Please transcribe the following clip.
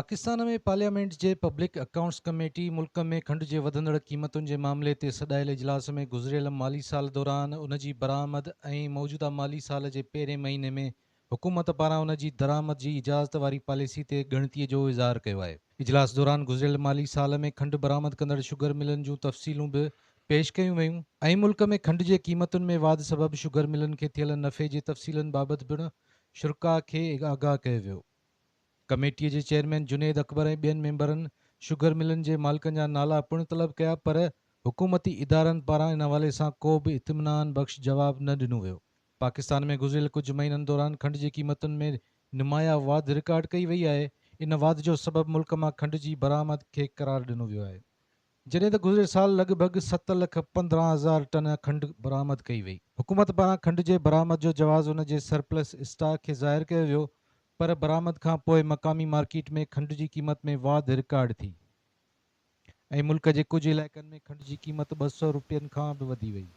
पाकिस्तान में पार्लियामेंट जे public accounts committee मुल्क में खंड जे वधंदड़ क़ीमतुनि जे मामले ते सॾायल इजलास में गुज़िरियल माली साल दौरान उन जी बरामद ऐं मौजूदा माली साल जे पहिरें महीने में हुकूमत पारां उन जी दरामद जी इजाज़त वारी पॉलिसी ते ॻणतीअ जो इज़हार कयो आहे। इजलास दौरान गुज़िरियल माली साल में खंड बरामद कंदड़ शुगर मिलनि जूं तफ़सीलूं बि पेश कयूं वयूं ऐं मुल्क में खंड जे क़ीमतुनि में वाध सबबि शुगर मिलनि खे थियल नफ़े जे तफ़सीलनि बाबति पिणु शुरा खे आगाह कयो वियो। कमेटीअ जे चेयरमैन जुनेद अकबर ऐं ॿियनि मेंबरनि शुगर मिलनि जे मालिकनि जा नाला पिणु तलब कया, पर हुकूमती इदारनि पारां इन हवाले सां को बि इत्मिनान बख़्श जवाबु न ॾिनो वियो। पाकिस्तान में गुज़िरियल कुझु महीननि दौरान खंड जी क़ीमतुनि में नुमाया वाधि रिकॉर्ड कई वई आहे। इन वाध जो सबबु मुल्क मां खंड जी बरामद खे करार ॾिनो वियो आहे, जॾहिं त गुज़िरियल साल लॻभॻि 7,15,000 टन खंड बरामद कई वई। हुकूमत पारां खंड जे बरामद जो जवाज़ उन जे सरप्लस स्टॉक खे ज़ाहिर कयो वियो, पर बरामद खां पोइ मक़ामी मार्केट में खंड जी क़ीमत में वाध रिकॉर्ड थी ऐं मुल्क जे कुझु इलाइक़नि में खंड जी क़ीमत 200 रुपयनि खां बि वधी वई।